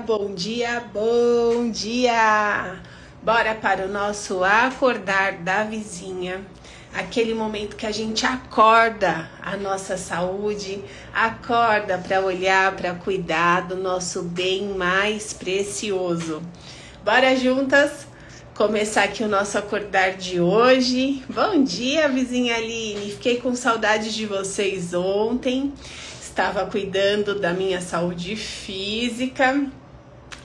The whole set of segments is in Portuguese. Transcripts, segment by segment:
Bom dia, bom dia! Bora para o nosso acordar da vizinha. Aquele momento que a gente acorda a nossa saúde, acorda para olhar, para cuidar do nosso bem mais precioso. Bora juntas começar aqui o nosso acordar de hoje. Bom dia, vizinha Aline. Fiquei com saudade de vocês ontem. Estava cuidando da minha saúde física,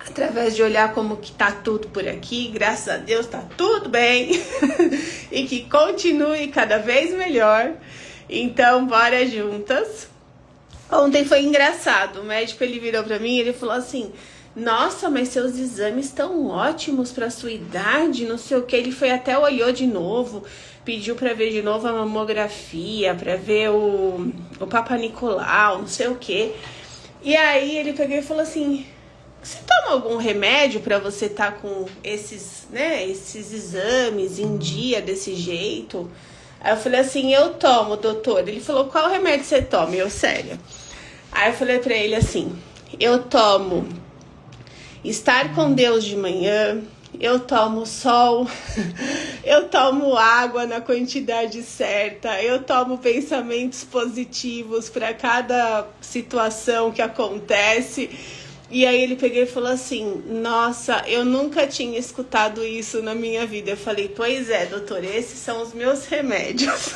através de olhar como que tá tudo por aqui. Graças a Deus tá tudo bem e que continue cada vez melhor. Então bora juntas. Ontem foi engraçado, o médico ele virou para mim e ele falou assim: nossa, mas seus exames estão ótimos para sua idade, não sei o que. Ele foi até olhou de novo, pediu para ver de novo a mamografia, para ver o Papa Nicolau, não sei o que. E aí ele pegou e falou assim: você toma algum remédio para você estar com esses exames em dia desse jeito? Aí eu falei assim: eu tomo, doutor. Ele falou: qual remédio você toma? Eu, sério. Aí eu falei para ele assim: eu tomo estar com Deus de manhã, eu tomo sol, eu tomo água na quantidade certa, eu tomo pensamentos positivos para cada situação que acontece. E aí ele pegou e falou assim: nossa, eu nunca tinha escutado isso na minha vida. Eu falei: pois é, doutor, esses são os meus remédios.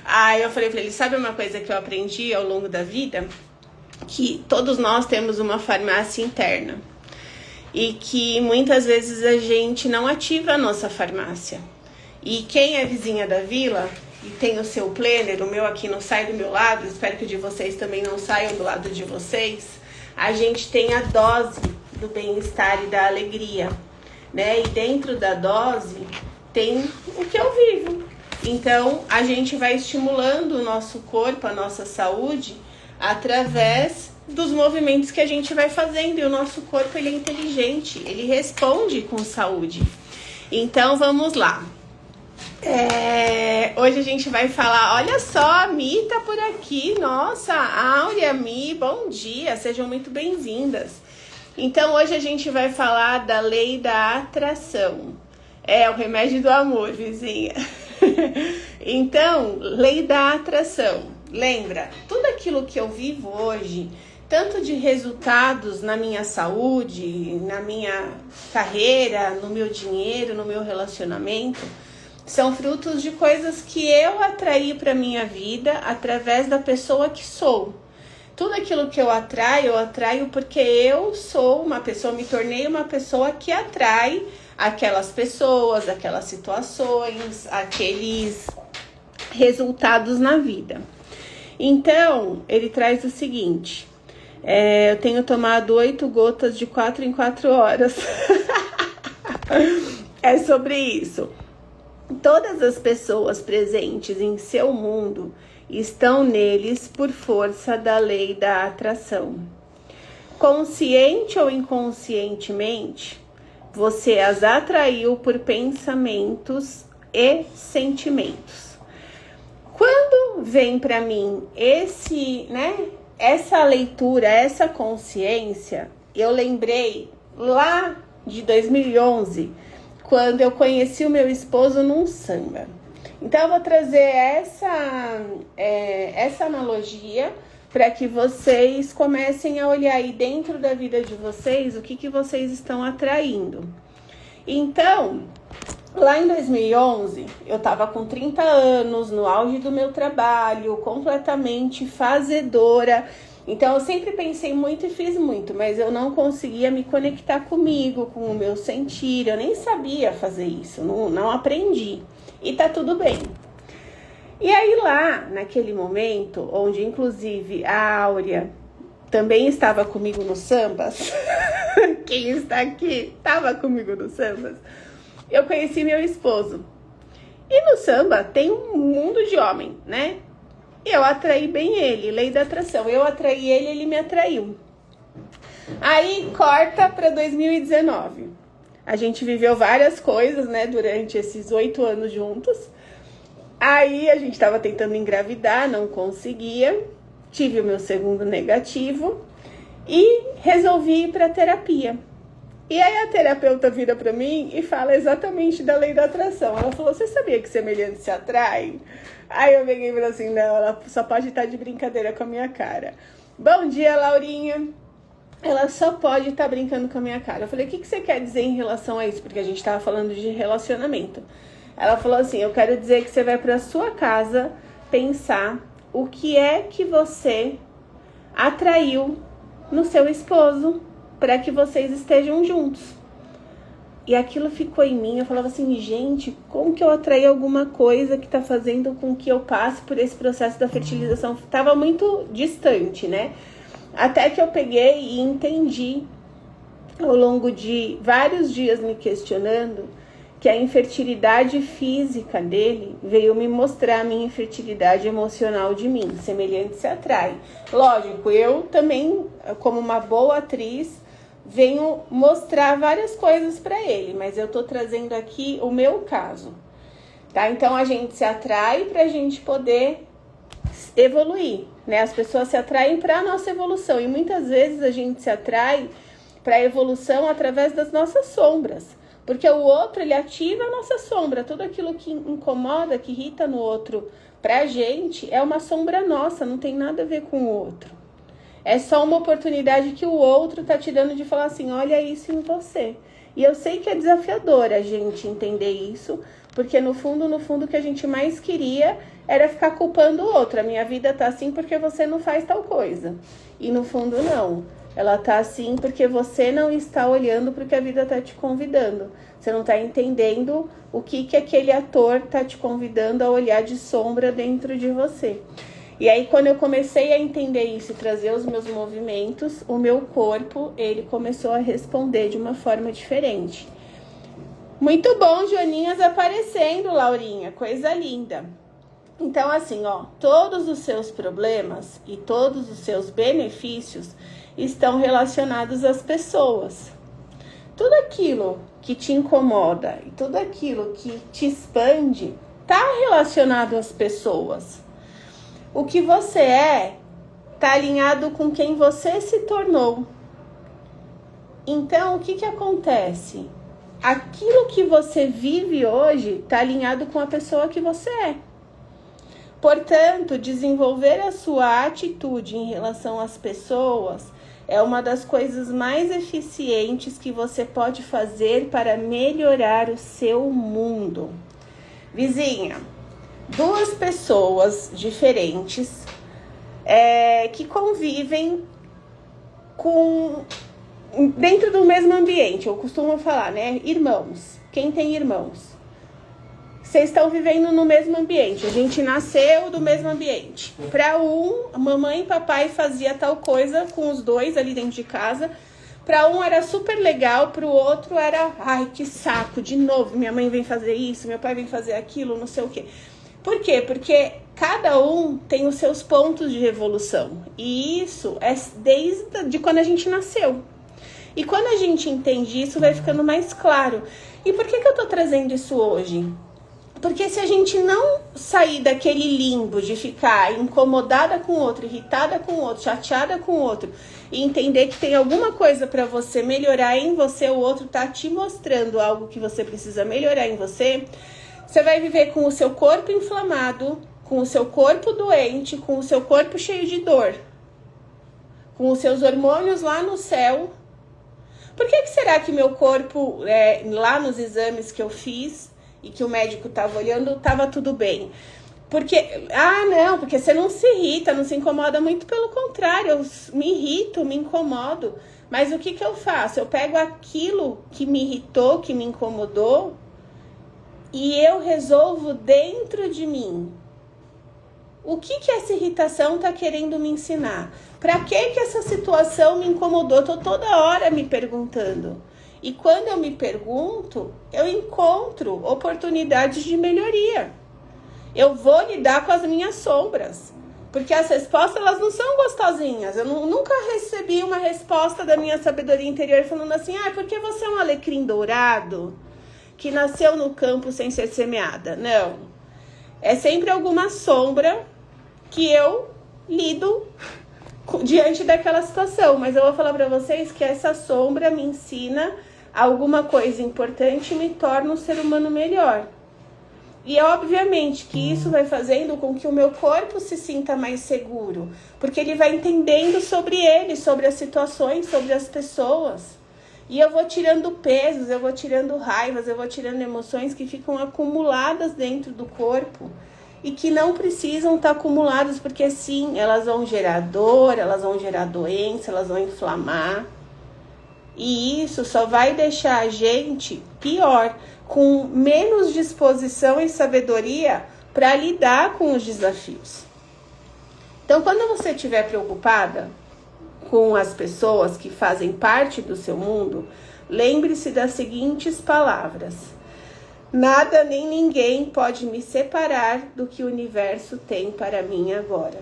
Aí eu falei pra ele: sabe uma coisa que eu aprendi ao longo da vida? Que todos nós temos uma farmácia interna. E que muitas vezes a gente não ativa a nossa farmácia. E quem é vizinha da vila e tem o seu planner, o meu aqui não sai do meu lado, espero que o de vocês também não saiam do lado de vocês. A gente tem a dose do bem-estar e da alegria, né? E dentro da dose tem o que eu vivo. Então, a gente vai estimulando o nosso corpo, a nossa saúde, através dos movimentos que a gente vai fazendo. E o nosso corpo, ele é inteligente, ele responde com saúde. Então, vamos lá. Hoje a gente vai falar, olha só, a Mi tá por aqui, nossa, Áurea, Mi, bom dia, sejam muito bem-vindas. Então hoje a gente vai falar da lei da atração, o remédio do amor, vizinha. Então, lei da atração, lembra, tudo aquilo que eu vivo hoje, tanto de resultados na minha saúde, na minha carreira, no meu dinheiro, no meu relacionamento, são frutos de coisas que eu atraí para minha vida através da pessoa que sou. Tudo aquilo que eu atraio porque eu sou uma pessoa, me tornei uma pessoa que atrai aquelas pessoas, aquelas situações, aqueles resultados na vida. Então, ele traz o seguinte: eu tenho tomado 8 gotas de 4 em 4 horas. É sobre isso. Todas as pessoas presentes em seu mundo estão neles por força da lei da atração. Consciente ou inconscientemente, você as atraiu por pensamentos e sentimentos. Quando vem para mim essa leitura, essa consciência, eu lembrei lá de 2011, quando eu conheci o meu esposo num samba. Então eu vou trazer essa analogia para que vocês comecem a olhar aí dentro da vida de vocês o que vocês estão atraindo. Então, lá em 2011, eu estava com 30 anos, no auge do meu trabalho, completamente fazedora. Então eu sempre pensei muito e fiz muito, mas eu não conseguia me conectar comigo, com o meu sentir. Eu nem sabia fazer isso, não aprendi. E tá tudo bem. E aí lá, naquele momento, onde inclusive a Áurea também estava comigo no sambas, quem está aqui estava comigo no sambas, eu conheci meu esposo. E no samba tem um mundo de homem, né? Eu atraí bem ele, lei da atração. Eu atraí ele, ele me atraiu. Aí corta para 2019. A gente viveu várias coisas, né, durante esses 8 anos juntos. Aí a gente estava tentando engravidar, não conseguia. Tive o meu segundo negativo. e resolvi ir para terapia. E aí a terapeuta vira para mim e fala exatamente da lei da atração. Ela falou, você sabia que semelhantes se atraem? Aí eu peguei e falei assim, não, ela só pode estar de brincadeira com a minha cara. Bom dia, Laurinha. Ela só pode estar brincando com a minha cara. Eu falei, o que você quer dizer em relação a isso? Porque a gente estava falando de relacionamento. Ela falou assim, eu quero dizer que você vai para sua casa pensar o que é que você atraiu no seu esposo para que vocês estejam juntos. E aquilo ficou em mim, eu falava assim, gente, como que eu atraí alguma coisa que tá fazendo com que eu passe por esse processo da fertilização? Tava muito distante, né? Até que eu peguei e entendi, ao longo de vários dias me questionando, que a infertilidade física dele veio me mostrar a minha infertilidade emocional de mim. Semelhante se atrai. Lógico, eu também, como uma boa atriz, venho mostrar várias coisas para ele, mas eu tô trazendo aqui o meu caso, tá? Então a gente se atrai para a gente poder evoluir, né? As pessoas se atraem para a nossa evolução e muitas vezes a gente se atrai para a evolução através das nossas sombras, porque o outro ele ativa a nossa sombra, tudo aquilo que incomoda, que irrita no outro, pra gente é uma sombra nossa, não tem nada a ver com o outro. É só uma oportunidade que o outro tá te dando de falar assim, olha isso em você. E eu sei que é desafiador a gente entender isso, porque no fundo, o que a gente mais queria era ficar culpando o outro. A minha vida tá assim porque você não faz tal coisa. E no fundo, não. Ela tá assim porque você não está olhando para o que a vida tá te convidando. Você não tá entendendo o que aquele ator tá te convidando a olhar de sombra dentro de você. E aí, quando eu comecei a entender isso e trazer os meus movimentos, o meu corpo, ele começou a responder de uma forma diferente. Muito bom, Joaninhas aparecendo, Laurinha, coisa linda. Então, assim, ó, todos os seus problemas e todos os seus benefícios estão relacionados às pessoas. Tudo aquilo que te incomoda e tudo aquilo que te expande está relacionado às pessoas. O que você está alinhado com quem você se tornou. Então, o que acontece? Aquilo que você vive hoje está alinhado com a pessoa que você é. Portanto, desenvolver a sua atitude em relação às pessoas é uma das coisas mais eficientes que você pode fazer para melhorar o seu mundo. Vizinha, duas pessoas diferentes que convivem dentro do mesmo ambiente. Eu costumo falar, né? Irmãos. Quem tem irmãos? Vocês estão vivendo no mesmo ambiente. A gente nasceu do mesmo ambiente. Para mamãe e papai fazia tal coisa com os dois ali dentro de casa. Para era super legal, para o outro era, ai, que saco, de novo, minha mãe vem fazer isso, meu pai vem fazer aquilo, não sei o quê. Por quê? Porque cada um tem os seus pontos de evolução. E isso é desde quando a gente nasceu. E quando a gente entende isso, vai ficando mais claro. E por que eu tô trazendo isso hoje? Porque se a gente não sair daquele limbo de ficar incomodada com o outro, irritada com o outro, chateada com o outro, e entender que tem alguma coisa para você melhorar em você, o outro tá te mostrando algo que você precisa melhorar em você, você vai viver com o seu corpo inflamado, com o seu corpo doente, com o seu corpo cheio de dor, com os seus hormônios lá no céu. Por que será que meu corpo, lá nos exames que eu fiz, e que o médico estava olhando, estava tudo bem? Porque, não, porque você não se irrita, não se incomoda, muito pelo contrário, eu me irrito, me incomodo. Mas o que eu faço? Eu pego aquilo que me irritou, que me incomodou, e eu resolvo dentro de mim. O que essa irritação está querendo me ensinar? Para que essa situação me incomodou? Estou toda hora me perguntando. E quando eu me pergunto, eu encontro oportunidades de melhoria. Eu vou lidar com as minhas sombras. Porque as respostas, elas não são gostosinhas. Eu nunca recebi uma resposta da minha sabedoria interior falando assim, porque você é um alecrim dourado que nasceu no campo sem ser semeada. Não. É sempre alguma sombra que eu lido diante daquela situação. Mas eu vou falar para vocês que essa sombra me ensina alguma coisa importante e me torna um ser humano melhor. E obviamente que isso vai fazendo com que o meu corpo se sinta mais seguro, porque ele vai entendendo sobre ele, sobre as situações, sobre as pessoas. E eu vou tirando pesos, eu vou tirando raivas, eu vou tirando emoções que ficam acumuladas dentro do corpo e que não precisam estar acumuladas, porque sim, elas vão gerar dor, elas vão gerar doença, elas vão inflamar. E isso só vai deixar a gente pior, com menos disposição e sabedoria para lidar com os desafios. Então, quando você estiver preocupada com as pessoas que fazem parte do seu mundo, lembre-se das seguintes palavras: nada nem ninguém pode me separar do que o universo tem para mim agora.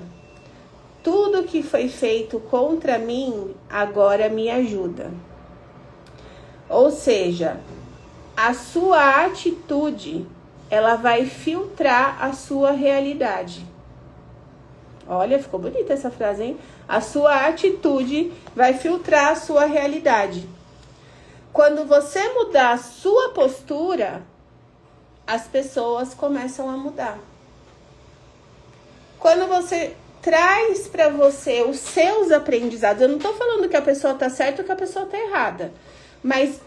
Tudo que foi feito contra mim agora me ajuda. Ou seja, a sua atitude, ela vai filtrar a sua realidade. Olha, ficou bonita essa frase, hein? A sua atitude vai filtrar a sua realidade. Quando você mudar a sua postura, as pessoas começam a mudar. Quando você traz para você os seus aprendizados, eu não estou falando que a pessoa está certa ou que a pessoa está errada, mas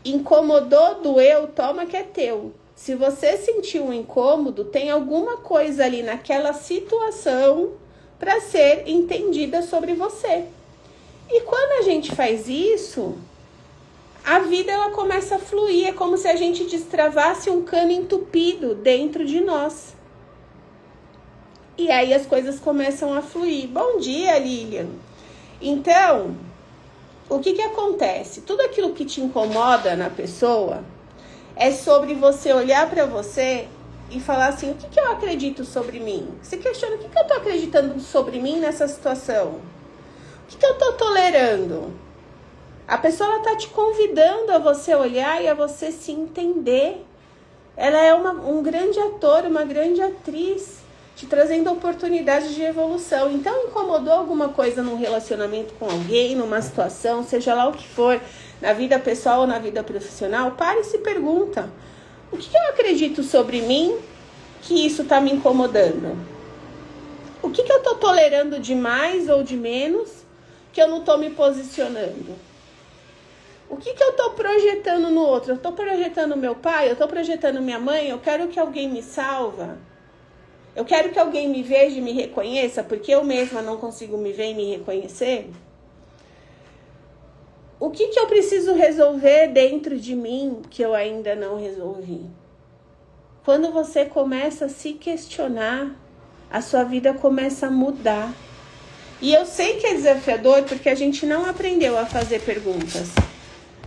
incomodou, doeu, toma que é teu. Se você sentiu um incômodo, tem alguma coisa ali naquela situação para ser entendida sobre você. E quando a gente faz isso, a vida ela começa a fluir. É como se a gente destravasse um cano entupido dentro de nós. E aí as coisas começam a fluir. Bom dia, Lilian. Então, o que acontece? Tudo aquilo que te incomoda na pessoa é sobre você olhar para você e falar assim: o que eu acredito sobre mim? Você questiona: o que eu tô acreditando sobre mim nessa situação? O que eu tô tolerando? A pessoa ela tá te convidando a você olhar e a você se entender. Ela é um grande ator, uma grande atriz, te trazendo oportunidades de evolução. Então, incomodou alguma coisa num relacionamento com alguém, numa situação, seja lá o que for, na vida pessoal ou na vida profissional, pare e se pergunta: o que eu acredito sobre mim que isso está me incomodando? O que eu estou tolerando de mais ou de menos que eu não estou me posicionando? O que eu estou projetando no outro? Eu estou projetando meu pai? Eu estou projetando minha mãe? Eu quero que alguém me salva? Eu quero que alguém me veja e me reconheça, porque eu mesma não consigo me ver e me reconhecer? O que eu preciso resolver dentro de mim que eu ainda não resolvi? Quando você começa a se questionar, a sua vida começa a mudar. E eu sei que é desafiador porque a gente não aprendeu a fazer perguntas,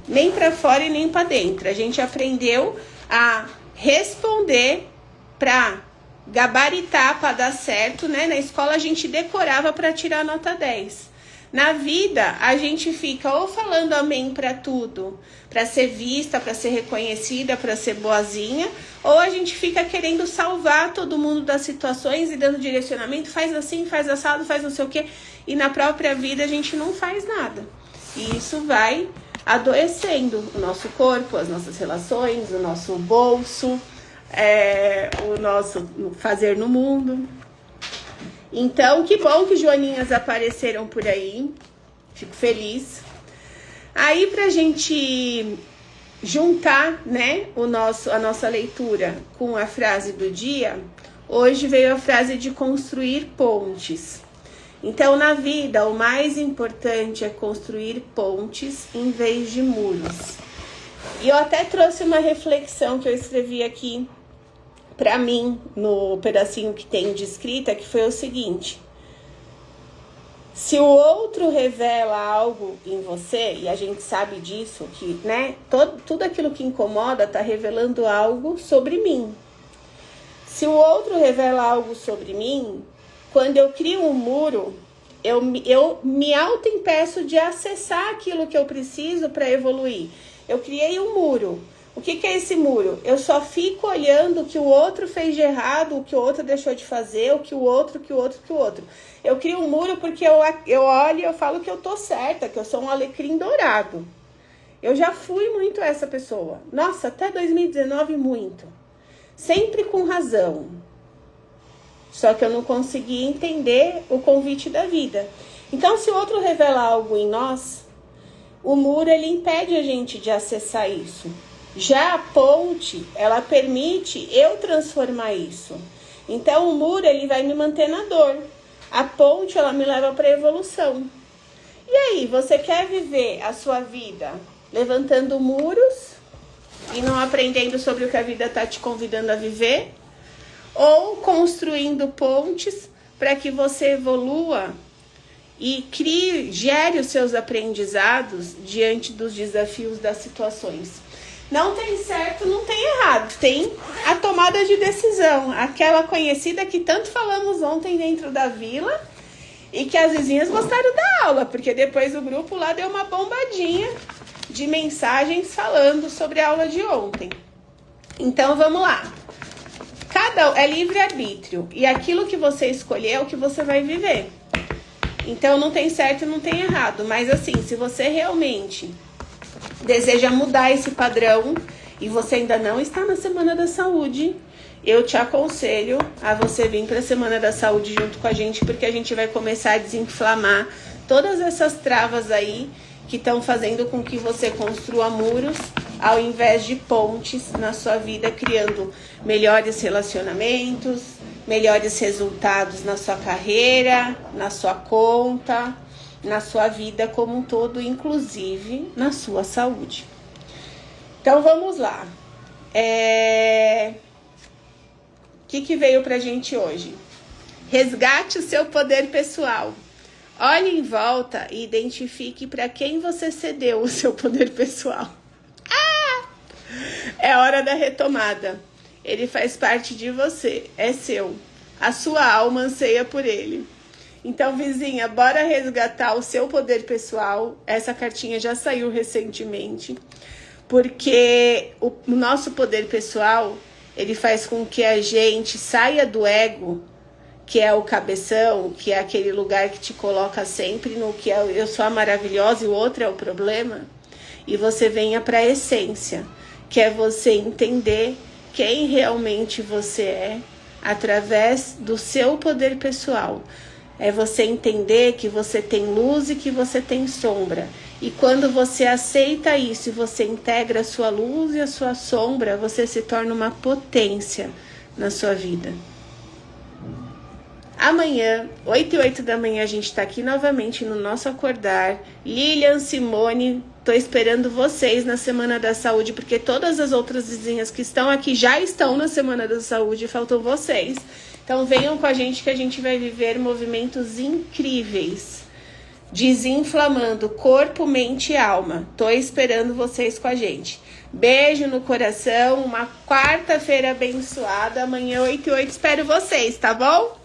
nem para fora e nem para dentro. A gente aprendeu a responder para gabaritar, para dar certo, né? Na escola a gente decorava para tirar nota 10. Na vida, a gente fica ou falando amém para tudo, para ser vista, para ser reconhecida, para ser boazinha, ou a gente fica querendo salvar todo mundo das situações e dando direcionamento, faz assim, faz assado, faz não sei o quê, e na própria vida a gente não faz nada. E isso vai adoecendo o nosso corpo, as nossas relações, o nosso bolso, o nosso fazer no mundo. Então, que bom que joaninhas apareceram por aí. Fico feliz. Aí, pra gente juntar, né, a nossa leitura com a frase do dia, hoje veio a frase de construir pontes. Então, na vida, o mais importante é construir pontes em vez de muros. E eu até trouxe uma reflexão que eu escrevi aqui para mim, no pedacinho que tem de escrita, que foi o seguinte: se o outro revela algo em você, e a gente sabe disso, que, né, tudo aquilo que incomoda está revelando algo sobre mim. Se o outro revela algo sobre mim, quando eu crio um muro, eu me autoimpeço de acessar aquilo que eu preciso para evoluir. Eu criei um muro. O que é esse muro? Eu só fico olhando o que o outro fez de errado, o que o outro deixou de fazer, o que o outro. Eu crio um muro porque eu olho e eu falo que eu tô certa, que eu sou um alecrim dourado. Eu já fui muito essa pessoa. Nossa, até 2019 muito. Sempre com razão. Só que eu não consegui entender o convite da vida. Então, se o outro revela algo em nós, o muro ele impede a gente de acessar isso. Já a ponte, ela permite eu transformar isso. Então, o muro ele vai me manter na dor. A ponte ela me leva para a evolução. E aí, você quer viver a sua vida levantando muros e não aprendendo sobre o que a vida está te convidando a viver? Ou construindo pontes para que você evolua e gere os seus aprendizados diante dos desafios das situações? Não tem certo, não tem errado. Tem a tomada de decisão. Aquela conhecida que tanto falamos ontem dentro da vila e que as vizinhas gostaram da aula, porque depois o grupo lá deu uma bombadinha de mensagens falando sobre a aula de ontem. Então, vamos lá. É livre-arbítrio. E aquilo que você escolher é o que você vai viver. Então, não tem certo e não tem errado. Mas, assim, se você realmente deseja mudar esse padrão e você ainda não está na Semana da Saúde, eu te aconselho a você vir para a Semana da Saúde junto com a gente, porque a gente vai começar a desinflamar todas essas travas aí que estão fazendo com que você construa muros ao invés de pontes na sua vida, criando melhores relacionamentos, melhores resultados na sua carreira, na sua conta, na sua vida como um todo, inclusive na sua saúde. Então vamos lá. O que veio pra gente hoje? Resgate o seu poder pessoal. Olhe em volta e identifique para quem você cedeu o seu poder pessoal. É hora da retomada. Ele faz parte de você, é seu. A sua alma anseia por ele. Então, vizinha, bora resgatar o seu poder pessoal. Essa cartinha já saiu recentemente. Porque o nosso poder pessoal, ele faz com que a gente saia do ego, que é o cabeção, que é aquele lugar que te coloca sempre no que é eu sou a maravilhosa e o outro é o problema. E você venha para a essência, que é você entender quem realmente você é através do seu poder pessoal. É você entender que você tem luz e que você tem sombra. E quando você aceita isso e você integra a sua luz e a sua sombra, você se torna uma potência na sua vida. Amanhã, 8h08 da manhã, a gente está aqui novamente no nosso Acordar. Lilian, Simone, tô esperando vocês na Semana da Saúde, porque todas as outras vizinhas que estão aqui já estão na Semana da Saúde, faltam vocês. Então venham com a gente que a gente vai viver movimentos incríveis, desinflamando corpo, mente e alma. Tô esperando vocês com a gente. Beijo no coração, uma quarta-feira abençoada. Amanhã 8h08 espero vocês, tá bom?